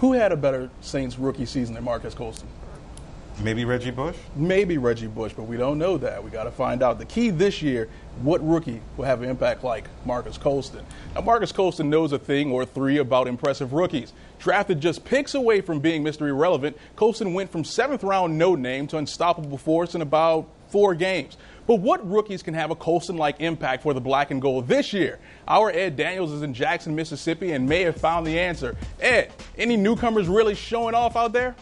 Who had a better Saints rookie season than Marcus Colston? Maybe Reggie Bush? Maybe Reggie Bush, but we don't know that. We got to find out. The key this year, what rookie will have an impact like Marcus Colston? Now, Marcus Colston knows a thing or three about impressive rookies. Drafted just picks away from being Mr. Irrelevant, Colston went from 7th-round no-name to unstoppable force in about 4 games. But what rookies can have a Colston-like impact for the black and gold this year? Our Ed Daniels is in Jackson, Mississippi, and may have found the answer. Ed, any newcomers really showing off out there?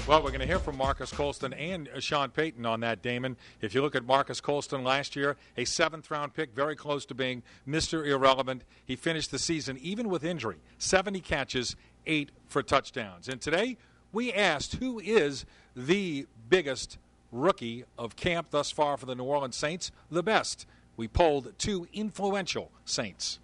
Well, we're going to hear from Marcus Colston and Sean Payton on that, Damon. If you look at Marcus Colston last year, a 7th-round pick, very close to being Mr. Irrelevant. He finished the season, even with injury, 70 catches, 8 for touchdowns. And today, we asked who is the biggest rookie of camp thus far for the New Orleans Saints, the best. We polled 2 influential Saints.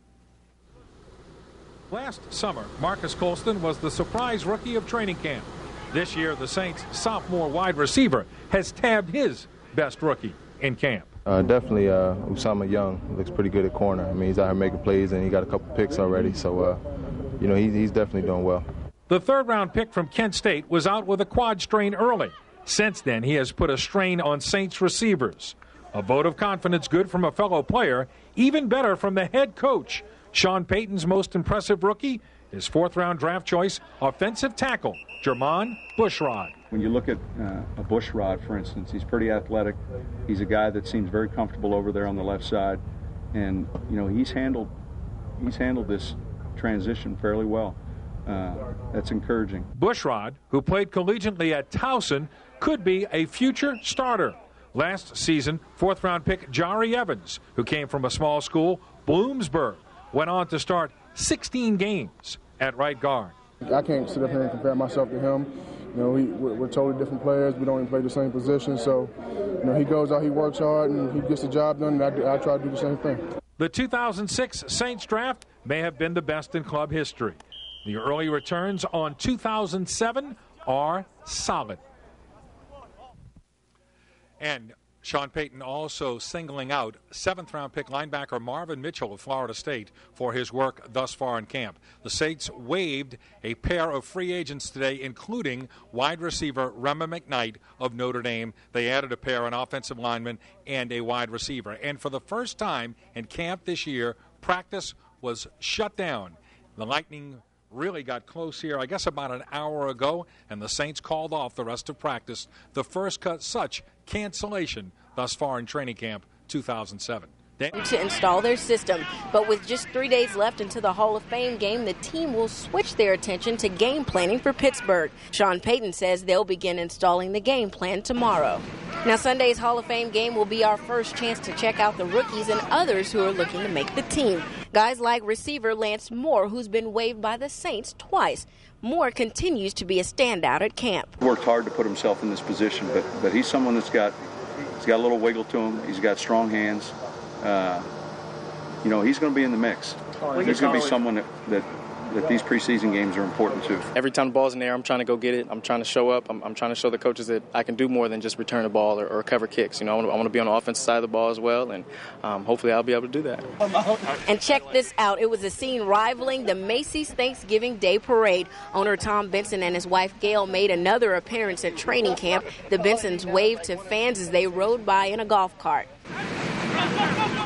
Last summer, Marcus Colston was the surprise rookie of training camp. This year, the Saints' sophomore wide receiver has tabbed his best rookie in camp. Definitely Usama Young looks pretty good at corner. I mean, he's out here making plays, and he got a couple picks already. So, he's definitely doing well. The 3rd-round pick from Kent State was out with a quad strain early. Since then, he has put a strain on Saints receivers. A vote of confidence good from a fellow player, even better from the head coach. Sean Payton's most impressive rookie, his 4th-round draft choice, offensive tackle, Jermon Bushrod. When you look at a Bushrod, for instance, he's pretty athletic. He's a guy that seems very comfortable over there on the left side. And, he's handled this transition fairly well. That's encouraging. Bushrod, who played collegiately at Towson, could be a future starter. Last season, 4th-round pick Jari Evans, who came from a small school, Bloomsburg, went on to start 16 games at right guard. I can't sit up here and compare myself to him. We're totally different players. We don't even play the same position. So, he goes out, he works hard, and he gets the job done, and I try to do the same thing. The 2006 Saints draft may have been the best in club history. The early returns on 2007 are solid. And Sean Payton also singling out 7th-round pick linebacker Marvin Mitchell of Florida State for his work thus far in camp. The Saints waived a pair of free agents today, including wide receiver Rema McKnight of Notre Dame. They added a pair, an offensive lineman and a wide receiver. And for the first time in camp this year, practice was shut down. The Lightning really got close here, I guess about an hour ago, and the Saints called off the rest of practice, the first such cancellation thus far in training camp 2007. To install their system, but with just 3 days left until the Hall of Fame game, the team will switch their attention to game planning for Pittsburgh. Sean Payton says they'll begin installing the game plan tomorrow. Now, Sunday's Hall of Fame game will be our first chance to check out the rookies and others who are looking to make the team. Guys like receiver Lance Moore, who's been waived by the Saints twice. Moore continues to be a standout at camp. He worked hard to put himself in this position, but he's someone he's got a little wiggle to him. He's got strong hands. He's going to be in the mix. He's going to be someone that these preseason games are important to. Every time the ball's in the air, I'm trying to go get it. I'm trying to show up. I'm trying to show the coaches that I can do more than just return the ball or cover kicks. I want to be on the offensive side of the ball as well, and hopefully I'll be able to do that. And check this out. It was a scene rivaling the Macy's Thanksgiving Day Parade. Owner Tom Benson and his wife Gail made another appearance at training camp. The Bensons waved to fans as they rode by in a golf cart.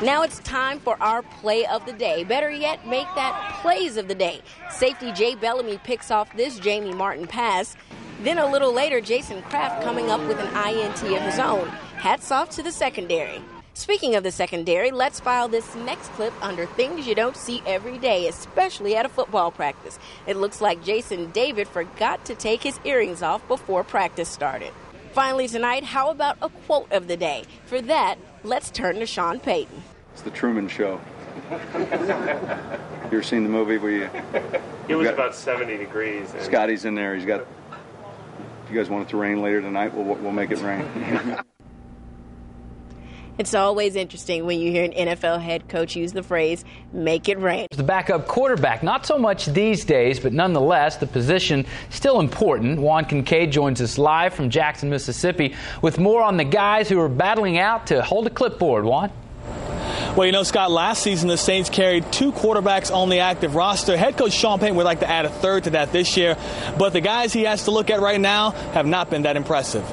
Now it's time for our play of the day. Better yet, make that plays of the day. Safety Jay Bellamy picks off this Jamie Martin pass. Then a little later, Jason Kraft coming up with an INT of his own. Hats off to the secondary. Speaking of the secondary, let's file this next clip under things you don't see every day, especially at a football practice. It looks like Jason David forgot to take his earrings off before practice started. Finally tonight, how about a quote of the day? For that, let's turn to Sean Payton. It's the Truman Show. You ever seen the movie where it was about 70 degrees. Scotty's in there. He's got, if you guys want it to rain later tonight, we'll make it rain. It's always interesting when you hear an NFL head coach use the phrase, make it rain. The backup quarterback, not so much these days, but nonetheless, the position still important. Juan Kincaid joins us live from Jackson, Mississippi, with more on the guys who are battling out to hold a clipboard. Juan? Well, Scott, last season the Saints carried 2 quarterbacks on the active roster. Head coach Sean Payton would like to add a third to that this year, but the guys he has to look at right now have not been that impressive.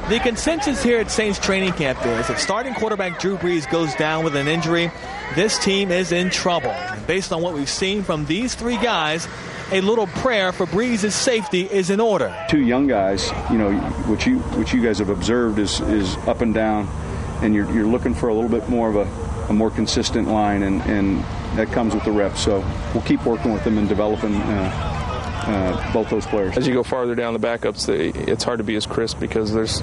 The consensus here at Saints training camp is if starting quarterback Drew Brees goes down with an injury, this team is in trouble. And based on what we've seen from these 3 guys, a little prayer for Brees' safety is in order. 2 young guys, what you guys have observed is up and down, and you're looking for a little bit more of a more consistent line, and that comes with the reps. So we'll keep working with them and developing both those players. As you go farther down the backups, it's hard to be as crisp because there's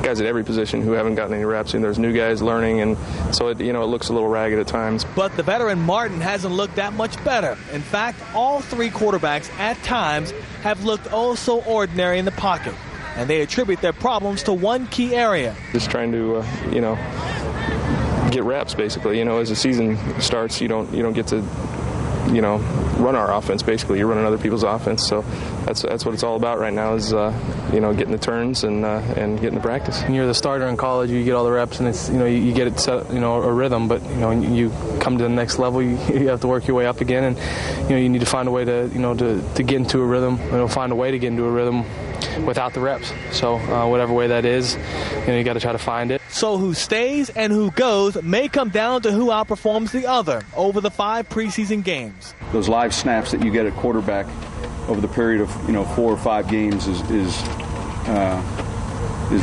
guys at every position who haven't gotten any reps, and there's new guys learning, and so it looks a little ragged at times. But the veteran Martin hasn't looked that much better. In fact, all 3 quarterbacks at times have looked oh so ordinary in the pocket, and they attribute their problems to one key area. Just trying to get reps, basically. As the season starts, you don't get to run our offense. Basically, you're running other people's offense. So that's what it's all about right now is getting the turns and getting the practice. When you're the starter in college, you get all the reps, and it's you get it set, a rhythm. But you come to the next level, you have to work your way up again, and you need to find a way to to get into a rhythm. Find a way to get into a rhythm without the reps. So whatever way that is, you got to try to find it. So who stays and who goes may come down to who outperforms the other over the 5 preseason games. Those live snaps that you get at quarterback over the period of 4 or 5 games is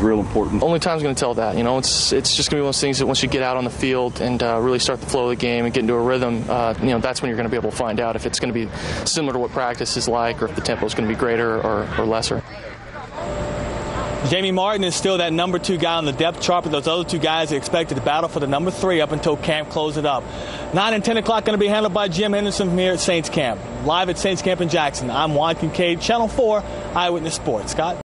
real important. Only time's going to tell that. It's just going to be one of those things that once you get out on the field and really start the flow of the game and get into a rhythm, that's when you're going to be able to find out if it's going to be similar to what practice is like or if the tempo is going to be greater or lesser. Jamie Martin is still that number 2 guy on the depth chart, but those other 2 guys are expected to battle for the number 3 up until camp closes it up. 9 and 10 o'clock going to be handled by Jim Henderson from here at Saints Camp. Live at Saints Camp in Jackson, I'm Juan Kincaid, Channel 4 Eyewitness Sports. Scott?